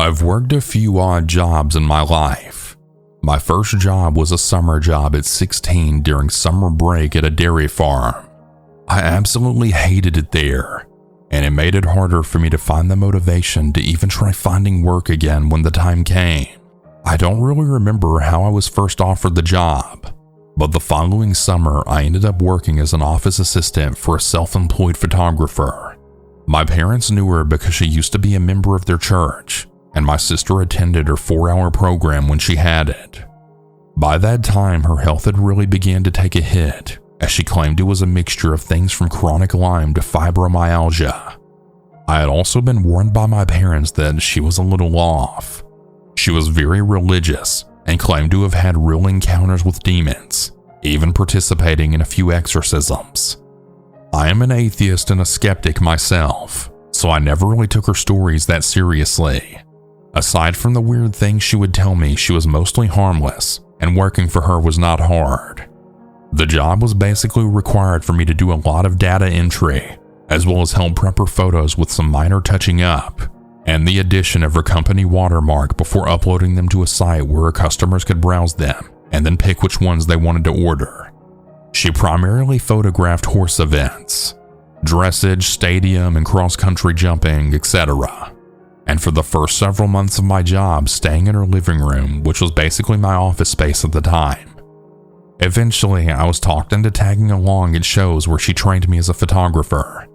I've worked a few odd jobs in my life. My first job was a summer job at 16 during summer break at a dairy farm. I absolutely hated it there, and it made it harder for me to find the motivation to even try finding work again when the time came. I don't really remember how I was first offered the job, but the following summer I ended up working as an office assistant for a self-employed photographer. My parents knew her because she used to be a member of their church, and my sister attended her 4-hour program when she had it. By that time, her health had really began to take a hit, as she claimed it was a mixture of things from chronic Lyme to fibromyalgia. I had also been warned by my parents that she was a little off. She was very religious and claimed to have had real encounters with demons, even participating in a few exorcisms. I am an atheist and a skeptic myself, so I never really took her stories that seriously. Aside from the weird things she would tell me, she was mostly harmless, and working for her was not hard. The job was basically required for me to do a lot of data entry, as well as help prep her photos with some minor touching up, and the addition of her company watermark before uploading them to a site where her customers could browse them and then pick which ones they wanted to order. She primarily photographed horse events, dressage, stadium, and cross-country jumping, etc. And for the first several months of my job, staying in her living room, which was basically my office space at the time. Eventually, I was talked into tagging along at shows where she trained me as a photographer,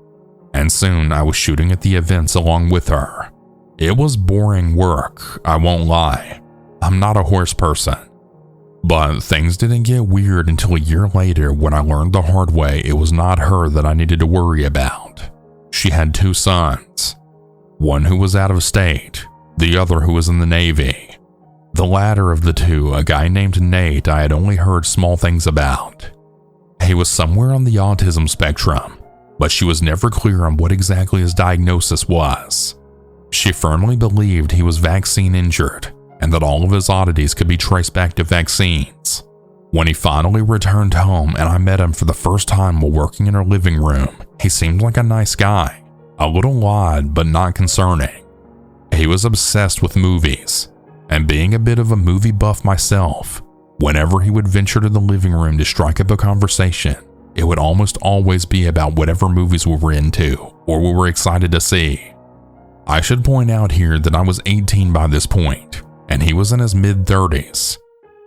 and soon I was shooting at the events along with her. It was boring work, I won't lie. I'm not a horse person. But things didn't get weird until a year later when I learned the hard way it was not her that I needed to worry about. She had 2 sons. One who was out of state, the other who was in the Navy. The latter of the two, a guy named Nate, I had only heard small things about. He was somewhere on the autism spectrum, but she was never clear on what exactly his diagnosis was. She firmly believed he was vaccine injured and that all of his oddities could be traced back to vaccines. When he finally returned home and I met him for the first time while working in her living room, he seemed like a nice guy. A little odd, but not concerning. He was obsessed with movies, and being a bit of a movie buff myself, whenever he would venture to the living room to strike up a conversation, it would almost always be about whatever movies we were into or we were excited to see. I should point out here that I was 18 by this point, and he was in his mid-30s.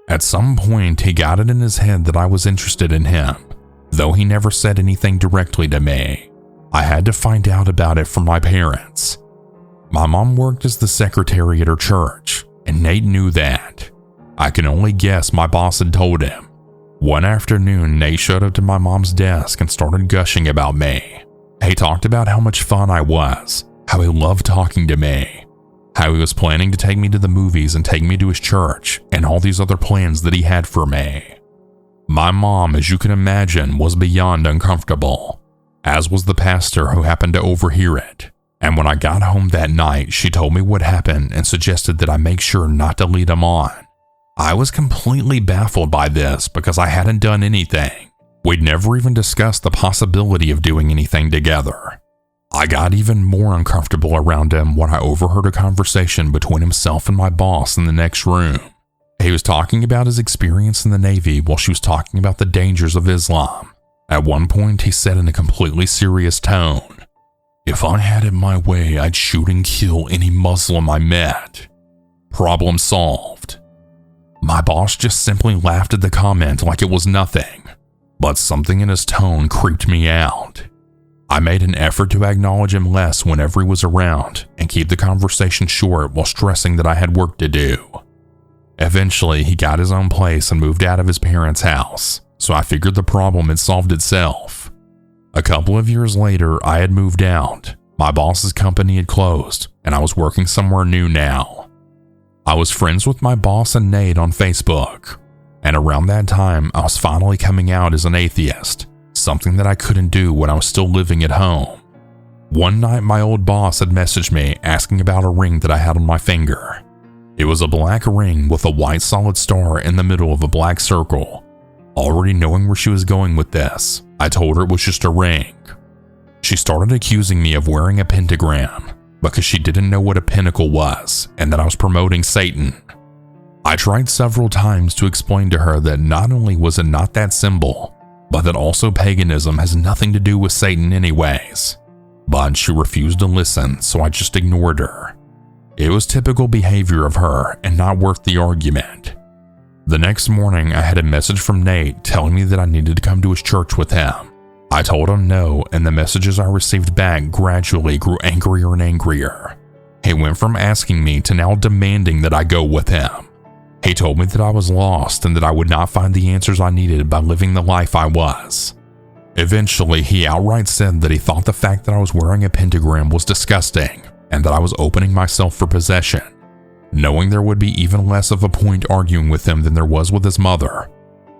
At some point, he got it in his head that I was interested in him, though he never said anything directly to me. I had to find out about it from my parents. My mom worked as the secretary at her church, and Nate knew that. I can only guess my boss had told him. One afternoon, Nate showed up to my mom's desk and started gushing about me. He talked about how much fun I was, how he loved talking to me, how he was planning to take me to the movies and take me to his church, and all these other plans that he had for me. My mom, as you can imagine, was beyond uncomfortable, as was the pastor who happened to overhear it. And when I got home that night, she told me what happened and suggested that I make sure not to lead him on. I was completely baffled by this because I hadn't done anything. We'd never even discussed the possibility of doing anything together. I got even more uncomfortable around him when I overheard a conversation between himself and my boss in the next room. He was talking about his experience in the Navy while she was talking about the dangers of Islam. At one point, he said in a completely serious tone, "If I had it my way, I'd shoot and kill any Muslim I met. Problem solved." My boss just simply laughed at the comment like it was nothing, but something in his tone creeped me out. I made an effort to acknowledge him less whenever he was around and keep the conversation short while stressing that I had work to do. Eventually, he got his own place and moved out of his parents' house, so I figured the problem had solved itself. A couple of years later, I had moved out, my boss's company had closed, and I was working somewhere new now. I was friends with my boss and Nate on Facebook, and around that time, I was finally coming out as an atheist, something that I couldn't do when I was still living at home. One night, my old boss had messaged me asking about a ring that I had on my finger. It was a black ring with a white solid star in the middle of a black circle. Already knowing where she was going with this, I told her it was just a ring. She started accusing me of wearing a pentagram, because she didn't know what a pinnacle was and that I was promoting Satan. I tried several times to explain to her that not only was it not that symbol, but that also paganism has nothing to do with Satan anyways. But she refused to listen, so I just ignored her. It was typical behavior of her and not worth the argument. The next morning, I had a message from Nate telling me that I needed to come to his church with him. I told him no, and the messages I received back gradually grew angrier and angrier. He went from asking me to now demanding that I go with him. He told me that I was lost and that I would not find the answers I needed by living the life I was. Eventually, he outright said that he thought the fact that I was wearing a pentagram was disgusting and that I was opening myself for possession. Knowing there would be even less of a point arguing with him than there was with his mother,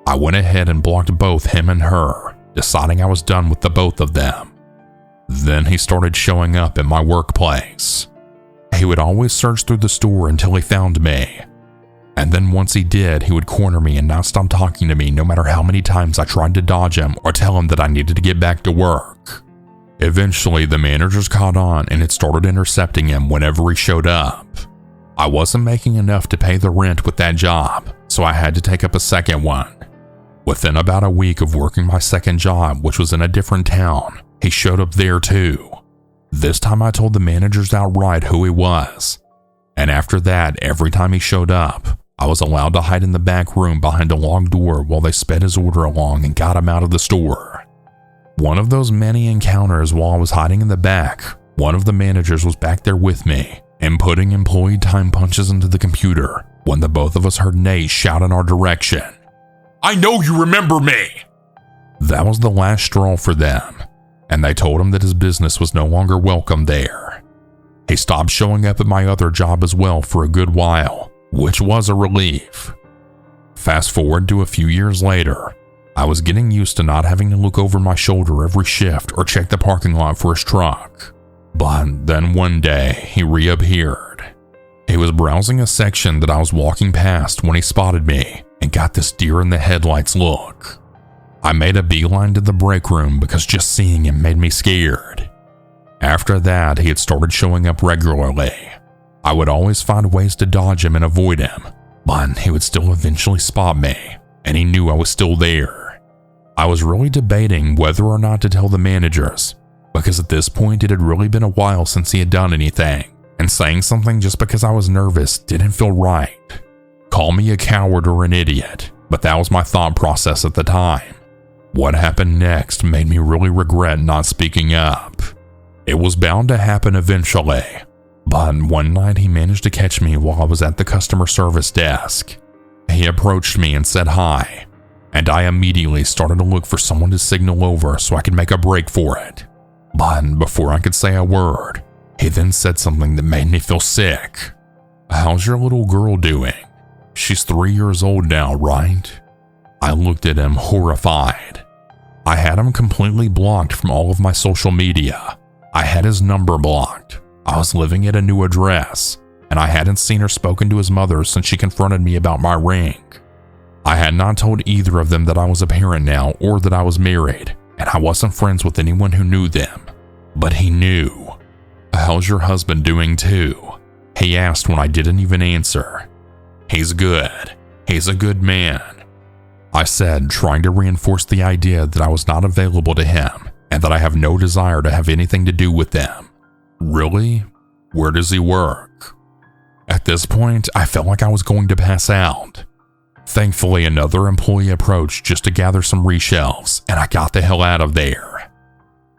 I went ahead and blocked both him and her, deciding I was done with the both of them. Then he started showing up at my workplace. He would always search through the store until he found me. And then once he did, he would corner me and not stop talking to me no matter how many times I tried to dodge him or tell him that I needed to get back to work. Eventually, the managers caught on and it started intercepting him whenever he showed up. I wasn't making enough to pay the rent with that job, so I had to take up a second one. Within about a week of working my second job, which was in a different town, he showed up there too. This time I told the managers outright who he was. And after that, every time he showed up, I was allowed to hide in the back room behind a locked door while they sped his order along and got him out of the store. One of those many encounters while I was hiding in the back, one of the managers was back there with me and putting employee time punches into the computer when the both of us heard Nate shout in our direction, "I know you remember me!" That was the last straw for them, and they told him that his business was no longer welcome there. He stopped showing up at my other job as well for a good while, which was a relief. Fast forward to a few years later, I was getting used to not having to look over my shoulder every shift or check the parking lot for his truck. But then one day, he reappeared. He was browsing a section that I was walking past when he spotted me and got this deer in the headlights look. I made a beeline to the break room because just seeing him made me scared. After that, he had started showing up regularly. I would always find ways to dodge him and avoid him, but he would still eventually spot me, and he knew I was still there. I was really debating whether or not to tell the managers, because at this point it had really been a while since he had done anything, and saying something just because I was nervous didn't feel right. Call me a coward or an idiot, but that was my thought process at the time. What happened next made me really regret not speaking up. It was bound to happen eventually, but one night he managed to catch me while I was at the customer service desk. He approached me and said hi, and I immediately started to look for someone to signal over so I could make a break for it. But before I could say a word, he then said something that made me feel sick. "How's your little girl doing? She's 3 years old now, right?" I looked at him horrified. I had him completely blocked from all of my social media. I had his number blocked. I was living at a new address, and I hadn't seen or spoken to his mother since she confronted me about my ring. I had not told either of them that I was a parent now or that I was married, and I wasn't friends with anyone who knew them. But he knew. "How's your husband doing too?" he asked when I didn't even answer. "He's good. He's a good man," I said, trying to reinforce the idea that I was not available to him and that I have no desire to have anything to do with them. "Really? Where does he work?" At this point, I felt like I was going to pass out. Thankfully, another employee approached just to gather some reshelves, and I got the hell out of there.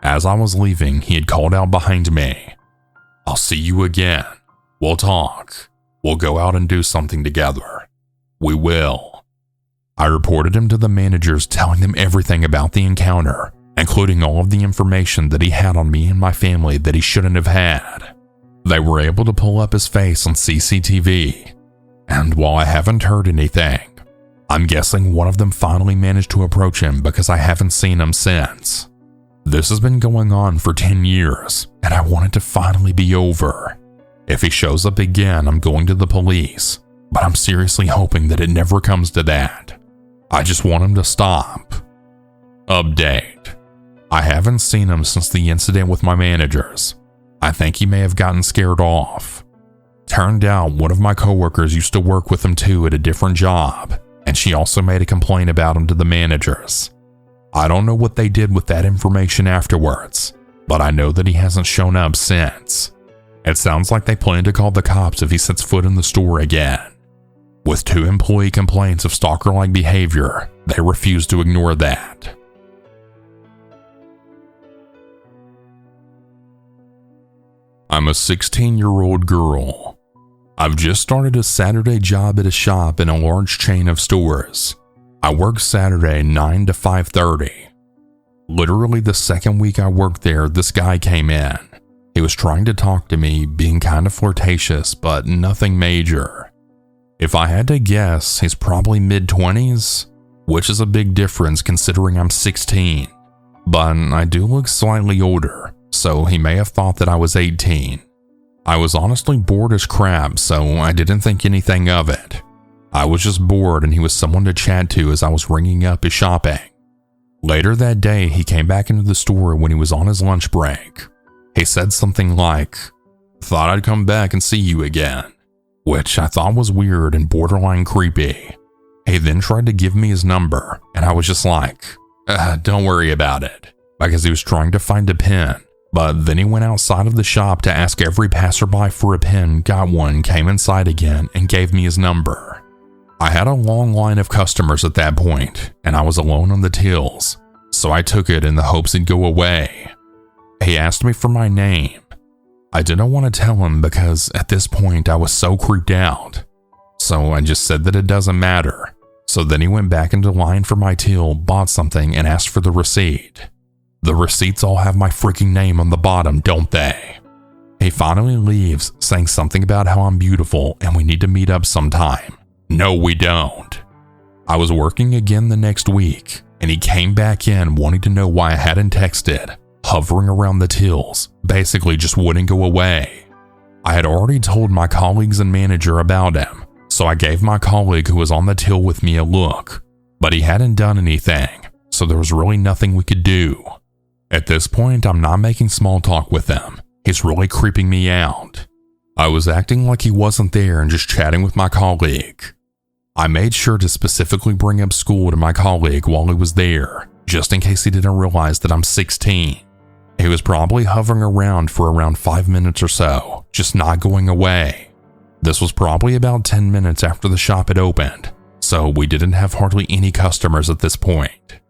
As I was leaving, he had called out behind me, "I'll see you again. We'll talk. We'll go out and do something together. We will." I reported him to the managers, telling them everything about the encounter, including all of the information that he had on me and my family that he shouldn't have had. They were able to pull up his face on CCTV, and while I haven't heard anything, I'm guessing one of them finally managed to approach him because I haven't seen him since. This has been going on for 10 years, and I want it to finally be over. If he shows up again, I'm going to the police, but I'm seriously hoping that it never comes to that. I just want him to stop. Update. I haven't seen him since the incident with my managers. I think he may have gotten scared off. Turned out one of my coworkers used to work with him too at a different job, and she also made a complaint about him to the managers. I don't know what they did with that information afterwards, but I know that he hasn't shown up since. It sounds like they plan to call the cops if he sets foot in the store again. With 2 employee complaints of stalker-like behavior, they refuse to ignore that. I'm a 16-year-old girl. I've just started a Saturday job at a shop in a large chain of stores. I work Saturday 9 to 5:30. Literally the second week I worked there, this guy came in. He was trying to talk to me, being kind of flirtatious, but nothing major. If I had to guess, he's probably mid-20s, which is a big difference considering I'm 16. But I do look slightly older, so he may have thought that I was 18. I was honestly bored as crap, so I didn't think anything of it. I was just bored and he was someone to chat to as I was ringing up his shopping. Later that day, he came back into the store when he was on his lunch break. He said something like, "Thought I'd come back and see you again," which I thought was weird and borderline creepy. He then tried to give me his number, and I was just like, don't worry about it, because he was trying to find a pen. But then he went outside of the shop to ask every passerby for a pen, got one, came inside again, and gave me his number. I had a long line of customers at that point, and I was alone on the tills, so I took it in the hopes he'd go away. He asked me for my name. I didn't want to tell him because at this point I was so creeped out, so I just said that it doesn't matter. So then he went back into line for my till, bought something, and asked for the receipt. The receipts all have my freaking name on the bottom, don't they? He finally leaves, saying something about how I'm beautiful and we need to meet up sometime. No, we don't. I was working again the next week, and he came back in wanting to know why I hadn't texted, hovering around the tills, basically just wouldn't go away. I had already told my colleagues and manager about him, so I gave my colleague who was on the till with me a look, but he hadn't done anything, so there was really nothing we could do. At this point, I'm not making small talk with him. He's really creeping me out. I was acting like he wasn't there and just chatting with my colleague. I made sure to specifically bring up school to my colleague while he was there, just in case he didn't realize that I'm 16. He was probably hovering around for around 5 minutes or so, just not going away. This was probably about 10 minutes after the shop had opened, so we didn't have hardly any customers at this point.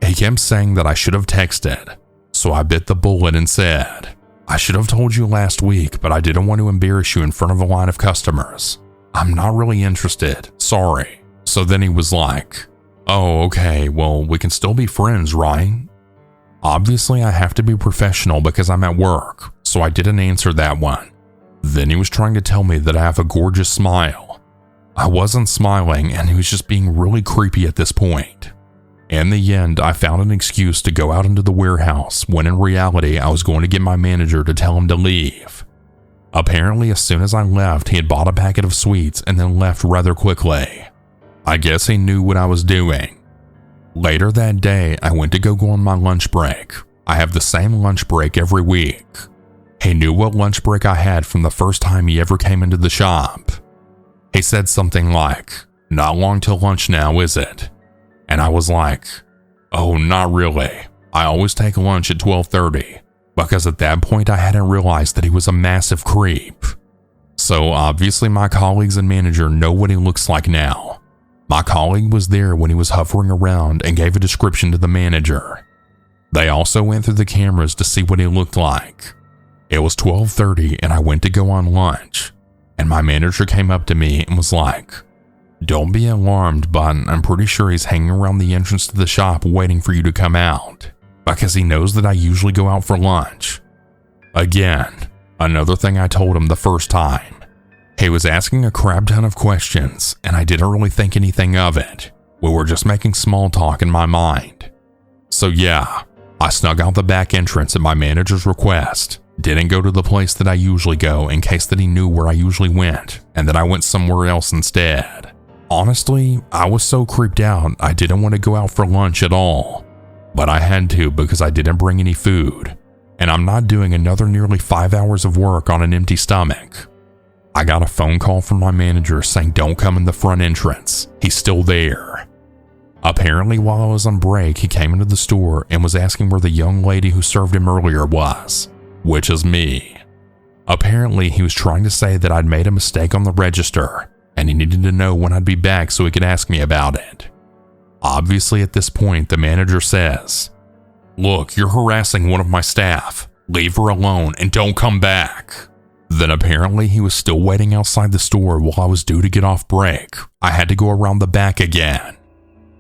He kept saying that I should have texted, so I bit the bullet and said, "I should have told you last week, but I didn't want to embarrass you in front of a line of customers. I'm not really interested, sorry." So then he was like, "Oh, okay, well, we can still be friends, right?" Obviously, I have to be professional because I'm at work, so I didn't answer that one. Then he was trying to tell me that I have a gorgeous smile. I wasn't smiling, and he was just being really creepy at this point. In the end, I found an excuse to go out into the warehouse when in reality I was going to get my manager to tell him to leave. Apparently, as soon as I left, he had bought a packet of sweets and then left rather quickly. I guess he knew what I was doing. Later that day, I went to go on my lunch break. I have the same lunch break every week. He knew what lunch break I had from the first time he ever came into the shop. He said something like, "Not long till lunch now, is it?" And I was like, "Oh, not really. I always take lunch at 12:30, because at that point I hadn't realized that he was a massive creep. So obviously my colleagues and manager know what he looks like now. My colleague was there when he was hovering around and gave a description to the manager. They also went through the cameras to see what he looked like. It was 12:30 and I went to go on lunch, and my manager came up to me and was like, "Don't be alarmed, but I'm pretty sure he's hanging around the entrance to the shop waiting for you to come out, because he knows that I usually go out for lunch." Again, another thing I told him the first time. He was asking a crap ton of questions, and I didn't really think anything of it. We were just making small talk in my mind. So yeah, I snuck out the back entrance at my manager's request, didn't go to the place that I usually go in case that he knew where I usually went, and that I went somewhere else instead. Honestly, I was so creeped out I didn't want to go out for lunch at all, but I had to because I didn't bring any food. and I'm not doing another nearly 5 hours of work on an empty stomach. I got a phone call from my manager saying don't come in the front entrance, he's still there. Apparently while I was on break, he came into the store and was asking where the young lady who served him earlier was, which is me. Apparently he was trying to say that I'd made a mistake on the register and he needed to know when I'd be back so he could ask me about it. Obviously at this point the manager says, "Look, you're harassing one of my staff. Leave her alone and don't come back." Then apparently he was still waiting outside the store while I was due to get off break. I had to go around the back again.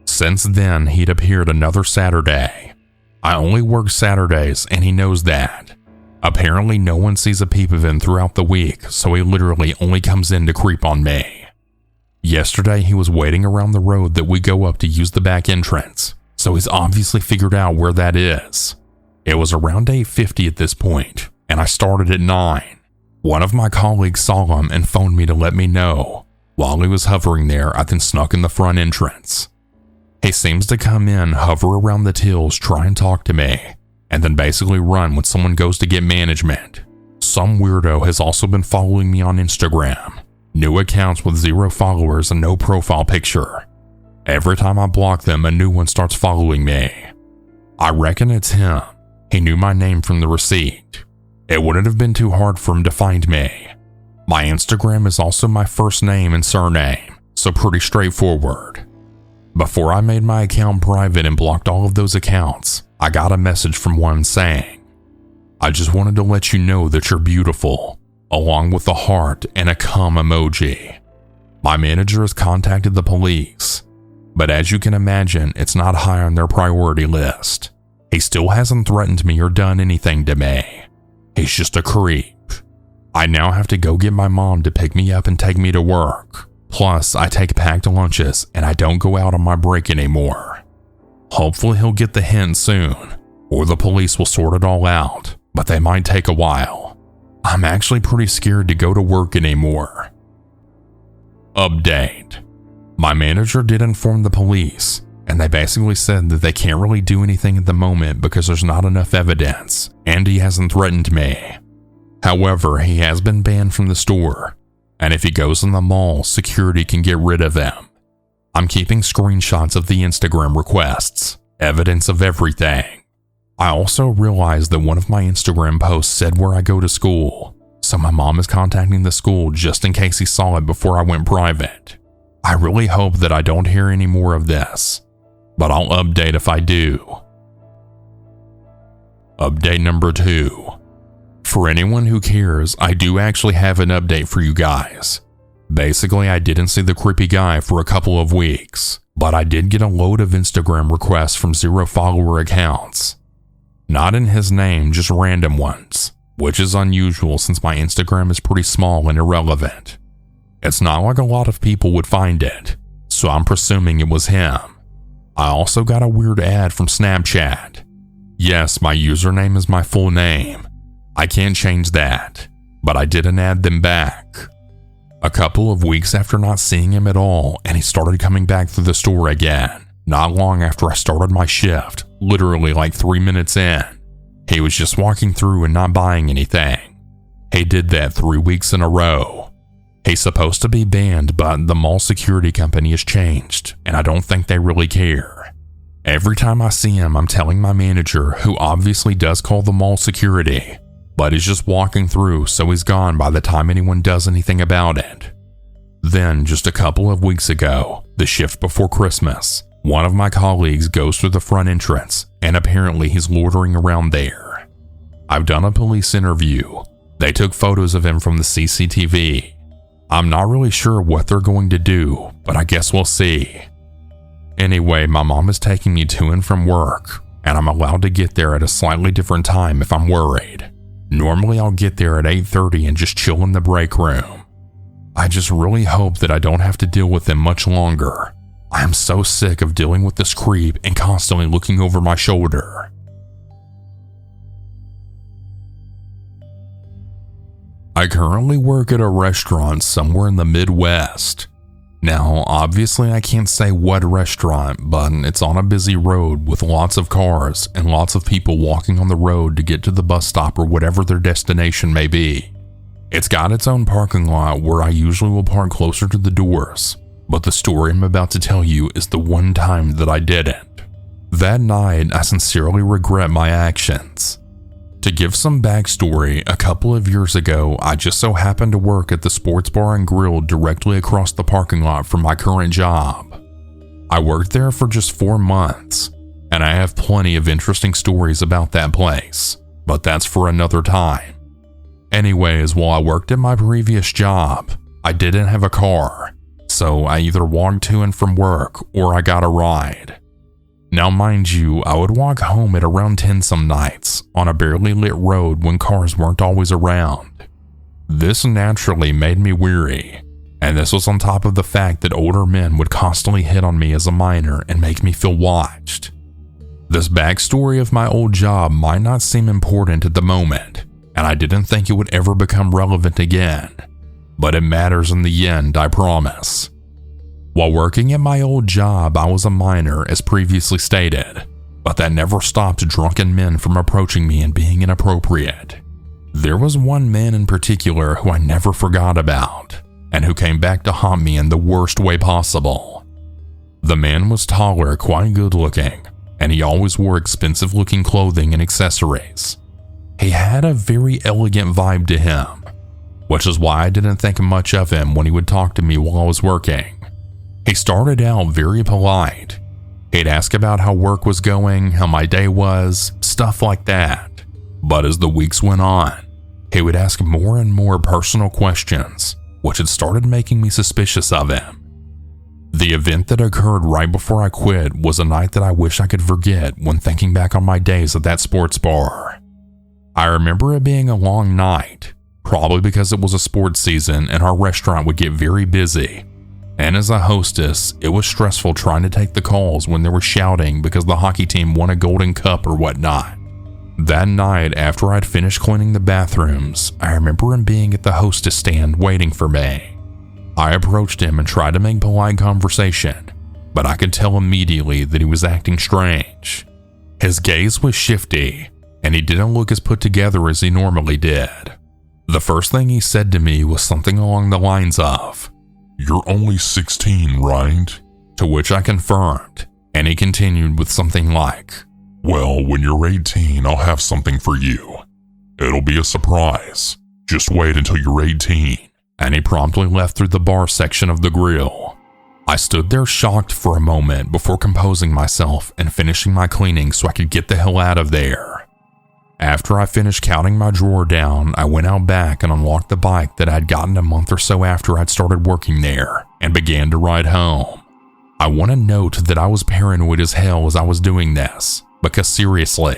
Since then, he'd appeared another Saturday. I only work Saturdays and he knows that. Apparently no one sees a peep of him throughout the week, so he literally only comes in to creep on me. Yesterday he was waiting around the road that we go up to use the back entrance, so he's obviously figured out where that is. It was around 8:50 at this point, and I started at 9. One of my colleagues saw him and phoned me to let me know. While he was hovering there, I then snuck in the front entrance. He seems to come in, hover around the tills, try and talk to me, and then basically run when someone goes to get management. Some weirdo has also been following me on Instagram. New accounts with 0 followers and no profile picture. Every time I block them, a new one starts following me. I reckon it's him. He knew my name from the receipt. It wouldn't have been too hard for him to find me. My Instagram is also my first name and surname, so pretty straightforward. Before I made my account private and blocked all of those accounts, I got a message from one saying, "I just wanted to let you know that you're beautiful," along with a heart and a cum emoji. My manager has contacted the police, but as you can imagine, it's not high on their priority list. He still hasn't threatened me or done anything to me. He's just a creep. I now have to go get my mom to pick me up and take me to work. Plus, I take packed lunches and I don't go out on my break anymore. Hopefully he'll get the hint soon, or the police will sort it all out, but they might take a while. I'm actually pretty scared to go to work anymore. Update. My manager did inform the police, and they basically said that they can't really do anything at the moment because there's not enough evidence, and he hasn't threatened me. However, he has been banned from the store, and if he goes in the mall, security can get rid of him. I'm keeping screenshots of the Instagram requests, evidence of everything. I also realized that one of my Instagram posts said where I go to school, so my mom is contacting the school just in case he saw it before I went private. I really hope that I don't hear any more of this, but I'll update if I do. Update number 2. For anyone who cares, I do actually have an update for you guys. Basically, I didn't see the creepy guy for a couple of weeks, but I did get a load of Instagram requests from 0 follower accounts. Not in his name, just random ones, which is unusual since my Instagram is pretty small and irrelevant. It's not like a lot of people would find it, so I'm presuming it was him. I also got a weird ad from Snapchat. Yes, my username is my full name. I can't change that, but I didn't add them back. A couple of weeks after not seeing him at all, and he started coming back through the store again. Not long after I started my shift, literally like 3 minutes in. He was just walking through and not buying anything. He did that 3 weeks in a row. He's supposed to be banned, but the mall security company has changed, and I don't think they really care. Every time I see him, I'm telling my manager, who obviously does call the mall security, but he's just walking through, so he's gone by the time anyone does anything about it. Then, just a couple of weeks ago, the shift before Christmas, one of my colleagues goes through the front entrance, and apparently he's loitering around there. I've done a police interview. They took photos of him from the CCTV. I'm not really sure what they're going to do, but I guess we'll see. Anyway, my mom is taking me to and from work, and I'm allowed to get there at a slightly different time if I'm worried. Normally I'll get there at 8:30 and just chill in the break room. I just really hope that I don't have to deal with him much longer. I am so sick of dealing with this creep and constantly looking over my shoulder. I currently work at a restaurant somewhere in the Midwest. Now, obviously I can't say what restaurant, but it's on a busy road with lots of cars and lots of people walking on the road to get to the bus stop or whatever their destination may be. It's got its own parking lot where I usually will park closer to the doors, but the story I'm about to tell you is the one time that I didn't. That night, I sincerely regret my actions. To give some backstory, a couple of years ago, I just so happened to work at the sports bar and grill directly across the parking lot from my current job. I worked there for just 4 months, and I have plenty of interesting stories about that place, but that's for another time. Anyways, while I worked at my previous job, I didn't have a car, so I either walked to and from work or I got a ride. Now mind you, I would walk home at around 10 some nights on a barely lit road when cars weren't always around. This naturally made me weary, and this was on top of the fact that older men would constantly hit on me as a minor and make me feel watched. This backstory of my old job might not seem important at the moment, and I didn't think it would ever become relevant again, but it matters in the end, I promise. While working at my old job, I was a minor, as previously stated, but that never stopped drunken men from approaching me and being inappropriate. There was one man in particular who I never forgot about, and who came back to haunt me in the worst way possible. The man was taller, quite good looking, and he always wore expensive looking clothing and accessories. He had a very elegant vibe to him, which is why I didn't think much of him when he would talk to me while I was working. He started out very polite. He'd ask about how work was going, how my day was, stuff like that. But as the weeks went on, he would ask more and more personal questions, which had started making me suspicious of him. The event that occurred right before I quit was a night that I wish I could forget when thinking back on my days at that sports bar. I remember it being a long night, probably because it was a sports season and our restaurant would get very busy. And as a hostess, it was stressful trying to take the calls when they were shouting because the hockey team won a golden cup or whatnot. That night, after I'd finished cleaning the bathrooms, I remember him being at the hostess stand waiting for me. I approached him and tried to make polite conversation, but I could tell immediately that he was acting strange. His gaze was shifty, and he didn't look as put together as he normally did. The first thing he said to me was something along the lines of, "You're only 16, right?" To which I confirmed, and he continued with something like, "Well, when you're 18, I'll have something for you. It'll be a surprise. Just wait until you're 18. And he promptly left through the bar section of the grill. I stood there shocked for a moment before composing myself and finishing my cleaning so I could get the hell out of there. After I finished counting my drawer down, I went out back and unlocked the bike that I'd gotten a month or so after I'd started working there and began to ride home. I want to note that I was paranoid as hell as I was doing this, because seriously,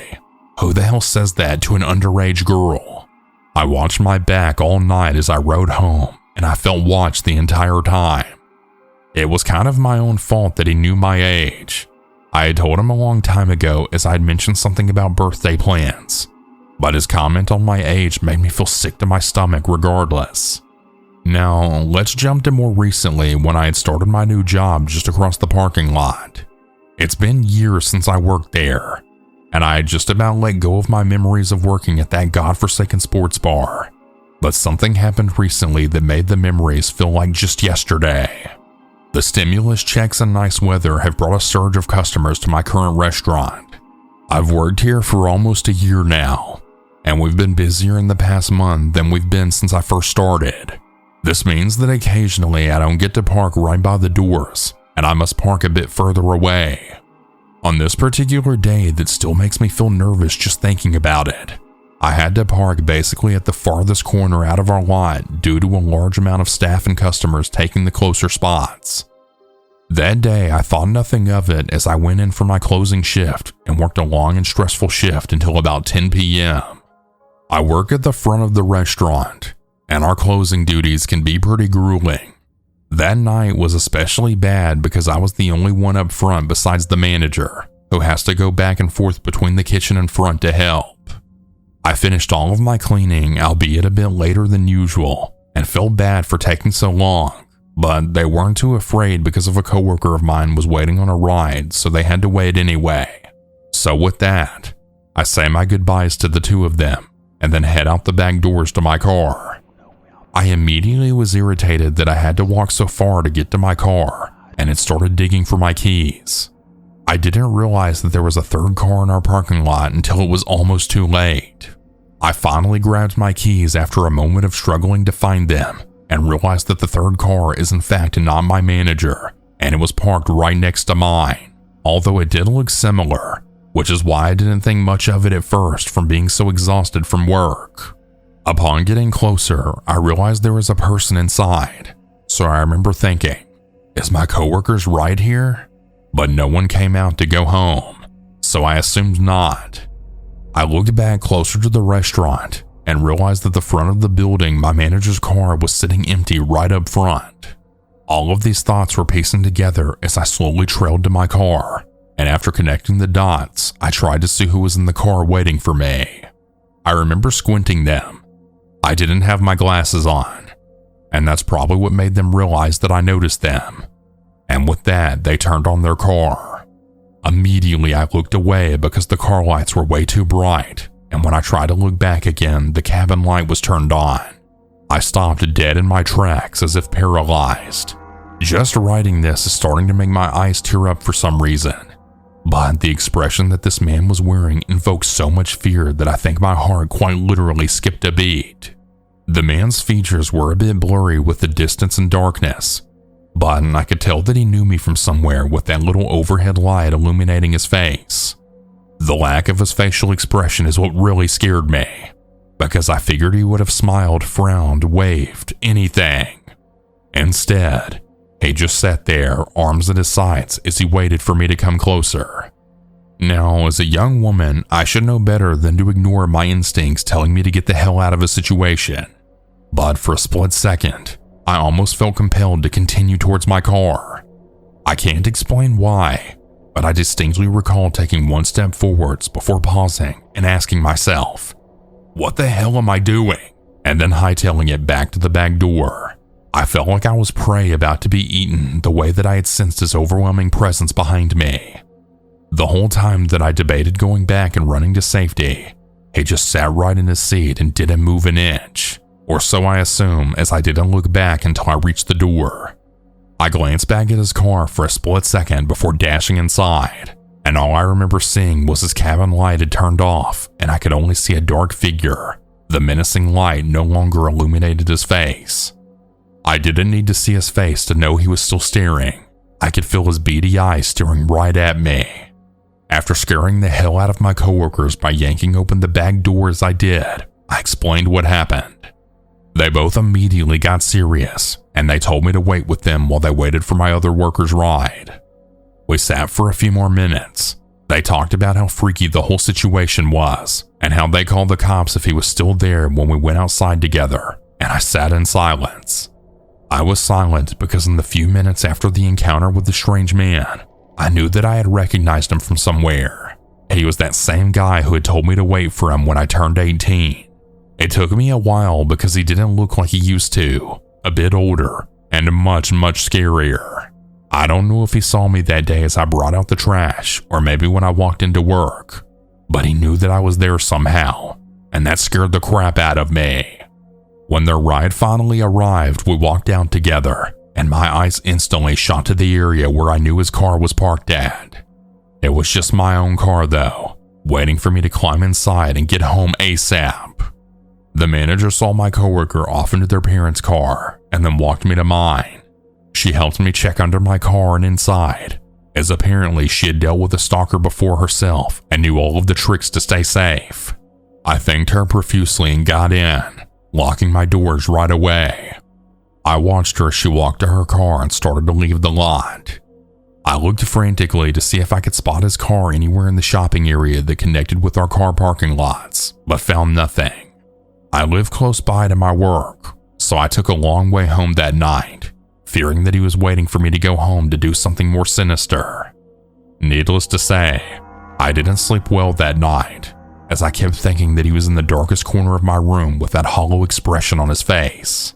who the hell says that to an underage girl? I watched my back all night as I rode home, and I felt watched the entire time. It was kind of my own fault that he knew my age. I had told him a long time ago as I had mentioned something about birthday plans, but his comment on my age made me feel sick to my stomach regardless. Now, let's jump to more recently when I had started my new job just across the parking lot. It's been years since I worked there, and I had just about let go of my memories of working at that godforsaken sports bar. But something happened recently that made the memories feel like just yesterday. The stimulus checks and nice weather have brought a surge of customers to my current restaurant. I've worked here for almost a year now, and we've been busier in the past month than we've been since I first started. This means that occasionally I don't get to park right by the doors, and I must park a bit further away. On this particular day that still makes me feel nervous just thinking about it, I had to park basically at the farthest corner out of our lot due to a large amount of staff and customers taking the closer spots. That day I thought nothing of it as I went in for my closing shift and worked a long and stressful shift until about 10 p.m. I work at the front of the restaurant, and our closing duties can be pretty grueling. That night was especially bad because I was the only one up front besides the manager, who has to go back and forth between the kitchen and front to help. I finished all of my cleaning, albeit a bit later than usual, and felt bad for taking so long, but they weren't too afraid because of a coworker of mine was waiting on a ride, so they had to wait anyway. So with that, I say my goodbyes to the two of them and then head out the back doors to my car. I immediately was irritated that I had to walk so far to get to my car, and it started digging for my keys. I didn't realize that there was a third car in our parking lot until it was almost too late. I finally grabbed my keys after a moment of struggling to find them and realized that the third car is in fact not my manager, and it was parked right next to mine, although it did look similar, which is why I didn't think much of it at first from being so exhausted from work. Upon getting closer, I realized there was a person inside, so I remember thinking, is my coworker's right here? But no one came out to go home, so I assumed not. I looked back closer to the restaurant and realized that the front of the building my manager's car was sitting empty right up front. All of these thoughts were piecing together as I slowly trailed to my car, and after connecting the dots, I tried to see who was in the car waiting for me. I remember squinting them. I didn't have my glasses on, and that's probably what made them realize that I noticed them. And with that, they turned on their car. Immediately, I looked away because the car lights were way too bright, and when I tried to look back again, the cabin light was turned on. I stopped dead in my tracks as if paralyzed. Just writing this is starting to make my eyes tear up for some reason, but the expression that this man was wearing invoked so much fear that I think my heart quite literally skipped a beat. The man's features were a bit blurry with the distance and darkness, but I could tell that he knew me from somewhere with that little overhead light illuminating his face. The lack of his facial expression is what really scared me, because I figured he would have smiled, frowned, waved, anything. Instead, he just sat there, arms at his sides, as he waited for me to come closer. Now, as a young woman, I should know better than to ignore my instincts telling me to get the hell out of a situation. But for a split second, I almost felt compelled to continue towards my car. I can't explain why, but I distinctly recall taking one step forwards before pausing and asking myself, what the hell am I doing? And then hightailing it back to the back door. I felt like I was prey about to be eaten the way that I had sensed his overwhelming presence behind me. The whole time that I debated going back and running to safety, he just sat right in his seat and didn't move an inch. Or so I assume, as I didn't look back until I reached the door. I glanced back at his car for a split second before dashing inside, and all I remember seeing was his cabin light had turned off and I could only see a dark figure. The menacing light no longer illuminated his face. I didn't need to see his face to know he was still staring. I could feel his beady eyes staring right at me. After scaring the hell out of my coworkers by yanking open the back door as I did, I explained what happened. They both immediately got serious, and they told me to wait with them while they waited for my other worker's ride. We sat for a few more minutes. They talked about how freaky the whole situation was, and how they called the cops if he was still there when we went outside together, and I sat in silence. I was silent because in the few minutes after the encounter with the strange man, I knew that I had recognized him from somewhere. He was that same guy who had told me to wait for him when I turned 18. It took me a while because he didn't look like he used to, a bit older, and much, much scarier. I don't know if he saw me that day as I brought out the trash, or maybe when I walked into work, but he knew that I was there somehow, and that scared the crap out of me. When their ride finally arrived, we walked out together, and my eyes instantly shot to the area where I knew his car was parked at. It was just my own car though, waiting for me to climb inside and get home ASAP. The manager saw my coworker off into their parents' car and then walked me to mine. She helped me check under my car and inside, as apparently she had dealt with a stalker before herself and knew all of the tricks to stay safe. I thanked her profusely and got in, locking my doors right away. I watched her as she walked to her car and started to leave the lot. I looked frantically to see if I could spot his car anywhere in the shopping area that connected with our car parking lots, but found nothing. I live close by to my work, so I took a long way home that night, fearing that he was waiting for me to go home to do something more sinister. Needless to say, I didn't sleep well that night, as I kept thinking that he was in the darkest corner of my room with that hollow expression on his face.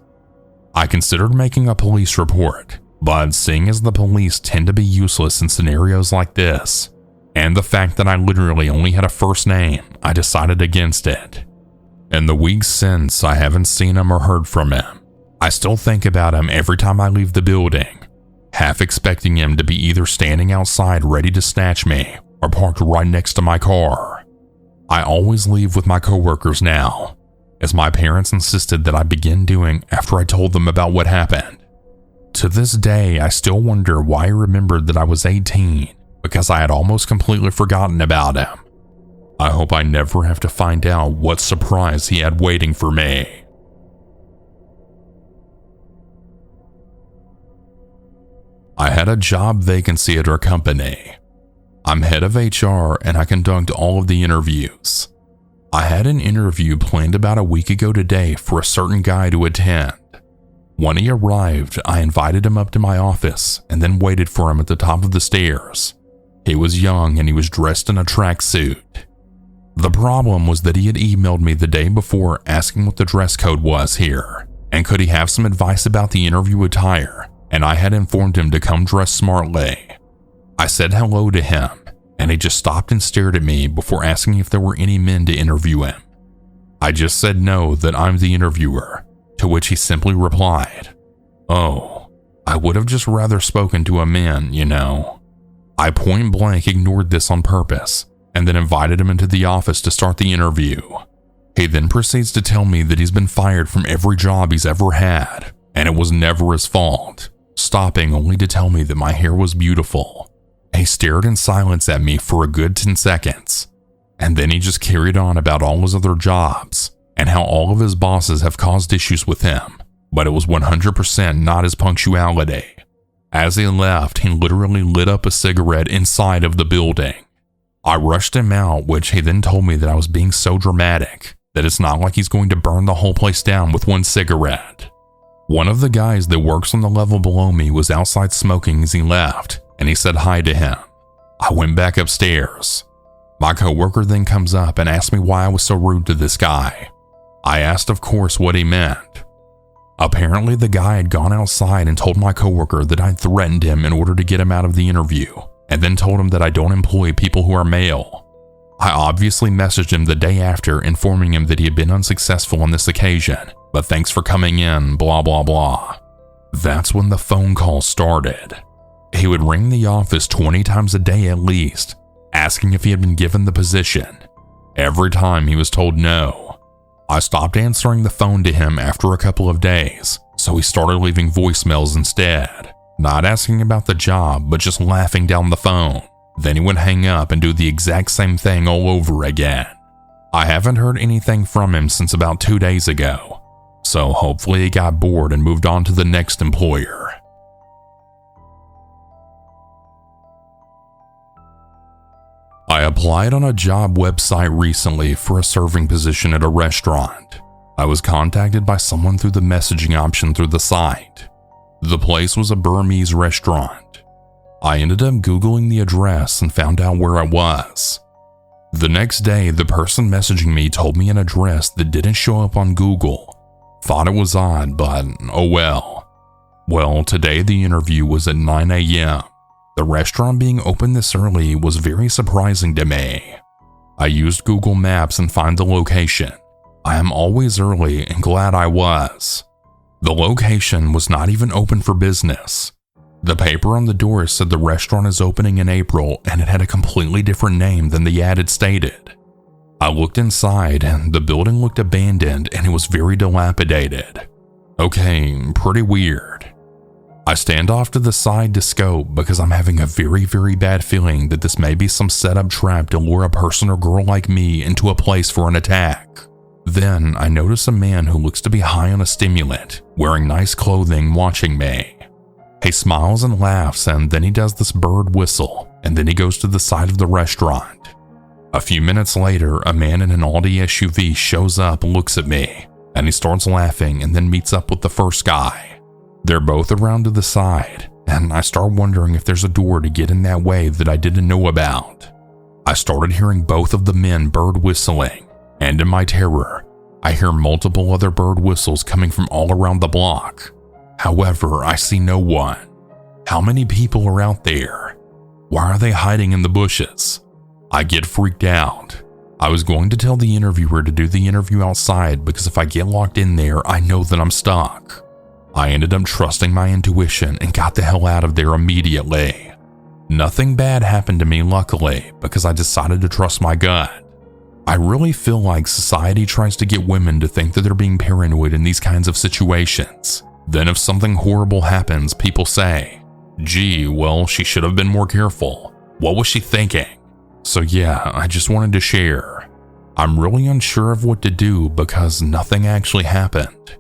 I considered making a police report, but seeing as the police tend to be useless in scenarios like this, and the fact that I literally only had a first name, I decided against it. In the weeks since, I haven't seen him or heard from him. I still think about him every time I leave the building, half expecting him to be either standing outside ready to snatch me or parked right next to my car. I always leave with my coworkers now, as my parents insisted that I begin doing after I told them about what happened. To this day, I still wonder why I remembered that I was 18, because I had almost completely forgotten about him. I hope I never have to find out what surprise he had waiting for me. I had a job vacancy at our company. I'm head of HR and I conduct all of the interviews. I had an interview planned about a week ago today for a certain guy to attend. When he arrived, I invited him up to my office and then waited for him at the top of the stairs. He was young and he was dressed in a tracksuit. The problem was that he had emailed me the day before asking what the dress code was here, and could he have some advice about the interview attire, and I had informed him to come dressed smartly. I said hello to him, and he just stopped and stared at me before asking if there were any men to interview him. I just said no, that I'm the interviewer, to which he simply replied, "Oh, I would have just rather spoken to a man, you know." I point blank ignored this on purpose, and then invited him into the office to start the interview. He then proceeds to tell me that he's been fired from every job he's ever had, and it was never his fault, stopping only to tell me that my hair was beautiful. He stared in silence at me for a good 10 seconds, and then he just carried on about all his other jobs and how all of his bosses have caused issues with him, but it was 100% not his punctuality. As he left, he literally lit up a cigarette inside of the building. I rushed him out, which he then told me that I was being so dramatic that it's not like he's going to burn the whole place down with one cigarette. One of the guys that works on the level below me was outside smoking as he left, and he said hi to him. I went back upstairs. My coworker then comes up and asked me why I was so rude to this guy. I asked, of course, what he meant. Apparently, the guy had gone outside and told my coworker that I'd threatened him in order to get him out of the interview, and then told him that I don't employ people who are male. I obviously messaged him the day after, informing him that he had been unsuccessful on this occasion, but thanks for coming in, blah blah blah. That's when the phone call started. He would ring the office 20 times a day at least, asking if he had been given the position. Every time he was told no. I stopped answering the phone to him after a couple of days, so he started leaving voicemails instead, not asking about the job, but just laughing down the phone. Then he would hang up and do the exact same thing all over again. I haven't heard anything from him since about 2 days ago, so hopefully he got bored and moved on to the next employer. I applied on a job website recently for a serving position at a restaurant. I was contacted by someone through the messaging option through the site. The place was a Burmese restaurant. I ended up Googling the address and found out where I was. The next day, the person messaging me told me an address that didn't show up on Google. Thought it was odd, but oh well. Well, today the interview was at 9 a.m. The restaurant being open this early was very surprising to me. I used Google Maps and found the location. I am always early and glad I was. The location was not even open for business. The paper on the door said the restaurant is opening in April, and it had a completely different name than the ad had stated. I looked inside and the building looked abandoned and it was very dilapidated. Okay, pretty weird. I stand off to the side to scope because I'm having a very bad feeling that this may be some setup trap to lure a person or girl like me into a place for an attack. Then I notice a man who looks to be high on a stimulant, wearing nice clothing, watching me. He smiles and laughs, and then he does this bird whistle, and then he goes to the side of the restaurant. A few minutes later, a man in an Audi SUV shows up, looks at me, and he starts laughing and then meets up with the first guy. They're both around to the side, and I start wondering if there's a door to get in that way that I didn't know about. I started hearing both of the men bird whistling, and in my terror, I hear multiple other bird whistles coming from all around the block. However, I see no one. How many people are out there? Why are they hiding in the bushes? I get freaked out. I was going to tell the interviewer to do the interview outside because if I get locked in there, I know that I'm stuck. I ended up trusting my intuition and got the hell out of there immediately. Nothing bad happened to me, luckily, because I decided to trust my gut. I really feel like society tries to get women to think that they're being paranoid in these kinds of situations. Then if something horrible happens, people say, "Gee, well, she should have been more careful. What was she thinking?" So yeah, I just wanted to share. I'm really unsure of what to do because nothing actually happened.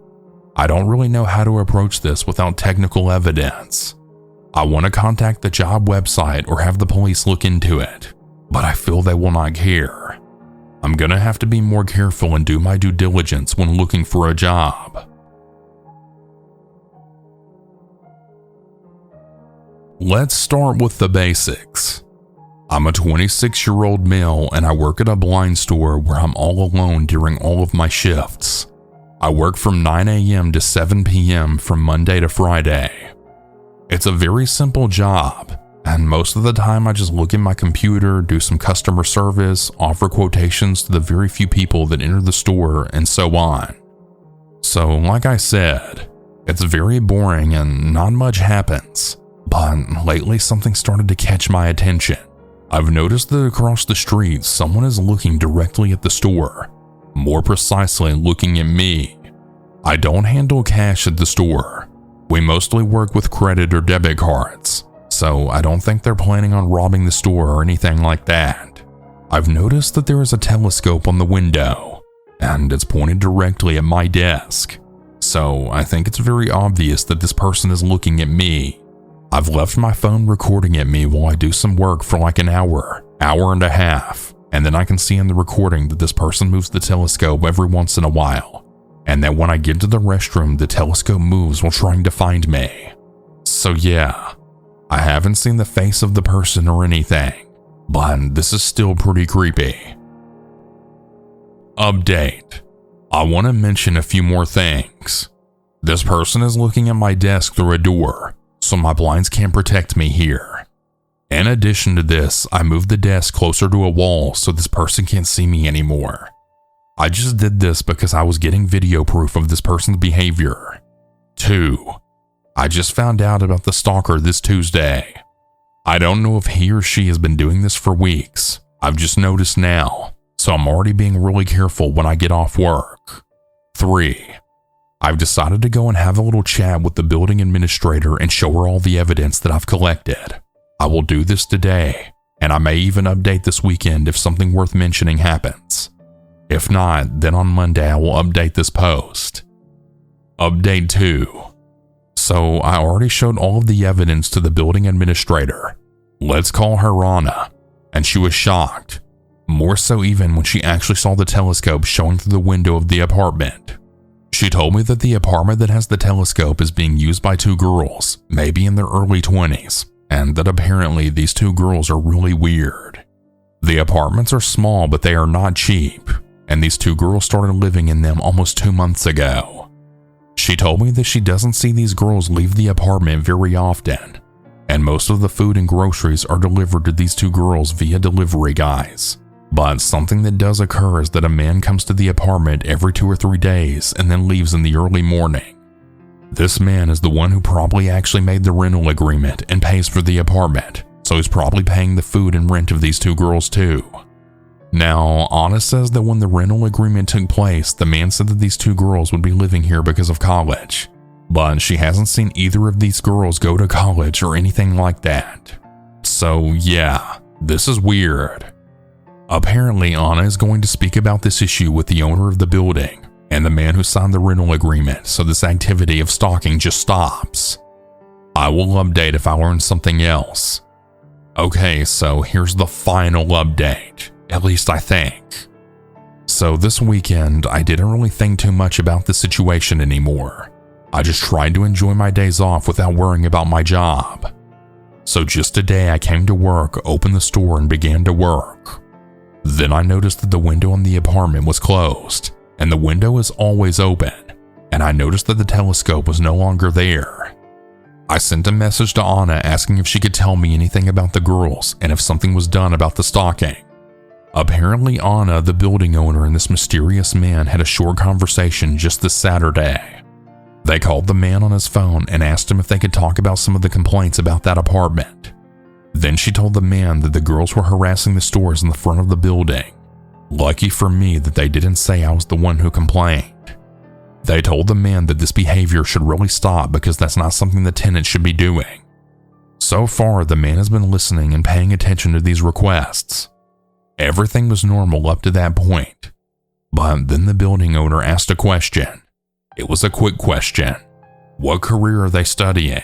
I don't really know how to approach this without technical evidence. I want to contact the job website or have the police look into it, but I feel they will not care. I'm gonna have to be more careful and do my due diligence when looking for a job. Let's start with the basics. I'm a 26-year-old male and I work at a blind store where I'm all alone during all of my shifts. I work from 9 a.m. to 7 p.m. from Monday to Friday. It's a very simple job, and most of the time I just look at my computer, do some customer service, offer quotations to the very few people that enter the store, and so on. So like I said, it's very boring and not much happens, but lately something started to catch my attention. I've noticed that across the street someone is looking directly at the store, more precisely looking at me. I don't handle cash at the store. We mostly work with credit or debit cards, so I don't think they're planning on robbing the store or anything like that. I've noticed that there is a telescope on the window, and it's pointed directly at my desk, so I think it's very obvious that this person is looking at me. I've left my phone recording at me while I do some work for like an hour and a half, and then I can see in the recording that this person moves the telescope every once in a while, and that when I get to the restroom, the telescope moves while trying to find me. So yeah, I haven't seen the face of the person or anything, but this is still pretty creepy. Update. I want to mention a few more things. This person is looking at my desk through a door, so my blinds can't protect me here. In addition to this, I moved the desk closer to a wall so this person can't see me anymore. I just did this because I was getting video proof of this person's behavior. 2. I just found out about the stalker this Tuesday. I don't know if he or she has been doing this for weeks. I've just noticed now, so I'm already being really careful when I get off work. 3. I've decided to go and have a little chat with the building administrator and show her all the evidence that I've collected. I will do this today, and I may even update this weekend if something worth mentioning happens. If not, then on Monday I will update this post. Update 2. So I already showed all of the evidence to the building administrator. Let's call her Rana, and she was shocked. More so even when she actually saw the telescope showing through the window of the apartment. She told me that the apartment that has the telescope is being used by 2 girls, maybe in their early 20s, and that apparently these 2 girls are really weird. The apartments are small, but they are not cheap, and these 2 girls started living in them almost 2 months ago. She told me that she doesn't see these girls leave the apartment very often, and most of the food and groceries are delivered to these 2 girls via delivery guys. But something that does occur is that a man comes to the apartment every 2 or 3 days and then leaves in the early morning. This man is the one who probably actually made the rental agreement and pays for the apartment, so he's probably paying the food and rent of these 2 girls too. Now, Anna says that when the rental agreement took place, the man said that these 2 girls would be living here because of college, but she hasn't seen either of these girls go to college or anything like that. So yeah, this is weird. Apparently, Anna is going to speak about this issue with the owner of the building and the man who signed the rental agreement, so this activity of stalking just stops. I will update if I learn something else. Okay, so here's the final update, at least I think. So this weekend, I didn't really think too much about the situation anymore. I just tried to enjoy my days off without worrying about my job. So just today I came to work, opened the store, and began to work. Then I noticed that the window in the apartment was closed, and the window is always open, and I noticed that the telescope was no longer there. I sent a message to Anna asking if she could tell me anything about the girls and if something was done about the stalking. Apparently Anna, the building owner, and this mysterious man had a short conversation just this Saturday. They called the man on his phone and asked him if they could talk about some of the complaints about that apartment. Then she told the man that the girls were harassing the stores in the front of the building. Lucky for me that they didn't say I was the one who complained. They told the man that this behavior should really stop because that's not something the tenant should be doing. So far, the man has been listening and paying attention to these requests. Everything was normal up to that point. But then the building owner asked a question. It was a quick question. What career are they studying?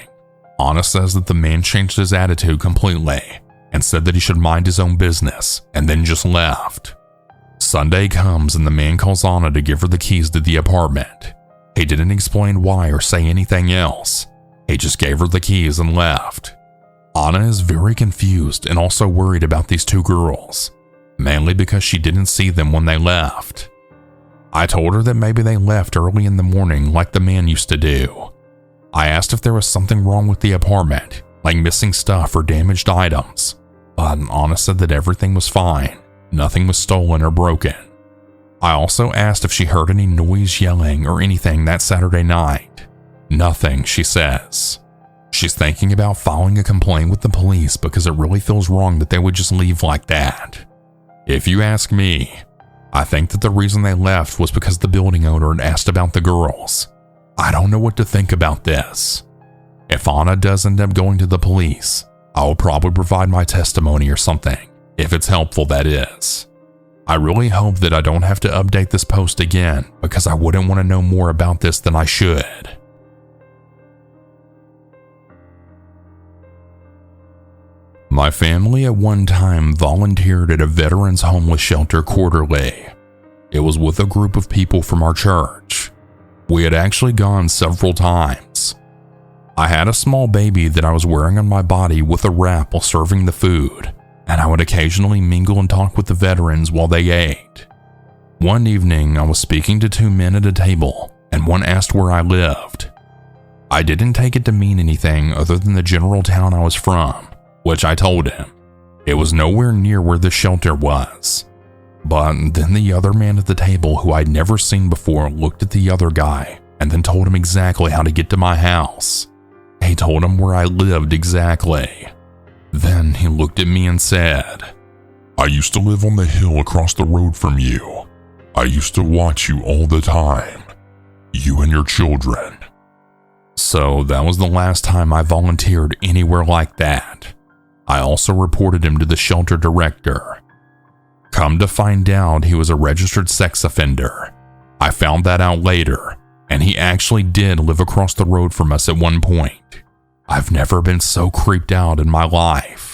Anna says that the man changed his attitude completely and said that he should mind his own business and then just left. Sunday comes and the man calls Anna to give her the keys to the apartment. He didn't explain why or say anything else. He just gave her the keys and left. Anna is very confused and also worried about these two girls, mainly because she didn't see them when they left. I told her that maybe they left early in the morning like the man used to do. I asked if there was something wrong with the apartment, like missing stuff or damaged items, but Anna said that everything was fine. Nothing was stolen or broken. I also asked if she heard any noise, yelling, or anything that Saturday night. Nothing, she says. She's thinking about filing a complaint with the police because it really feels wrong that they would just leave like that. If you ask me, I think that the reason they left was because the building owner had asked about the girls. I don't know what to think about this. If Anna does end up going to the police, I will probably provide my testimony or something. If it's helpful, that is. I really hope that I don't have to update this post again because I wouldn't want to know more about this than I should. My family at one time volunteered at a veterans homeless shelter quarterly. It was with a group of people from our church. We had actually gone several times. I had a small baby that I was wearing on my body with a wrap while serving the food, and I would occasionally mingle and talk with the veterans while they ate. One evening, I was speaking to two men at a table, and one asked where I lived. I didn't take it to mean anything other than the general town I was from, which I told him. It was nowhere near where the shelter was. But then the other man at the table who I'd never seen before looked at the other guy and then told him exactly how to get to my house. He told him where I lived exactly. Then he looked at me and said, "I used to live on the hill across the road from you. I used to watch you all the time. You and your children." So that was the last time I volunteered anywhere like that. I also reported him to the shelter director. Come to find out, he was a registered sex offender. I found that out later, and he actually did live across the road from us at one point. I've never been so creeped out in my life.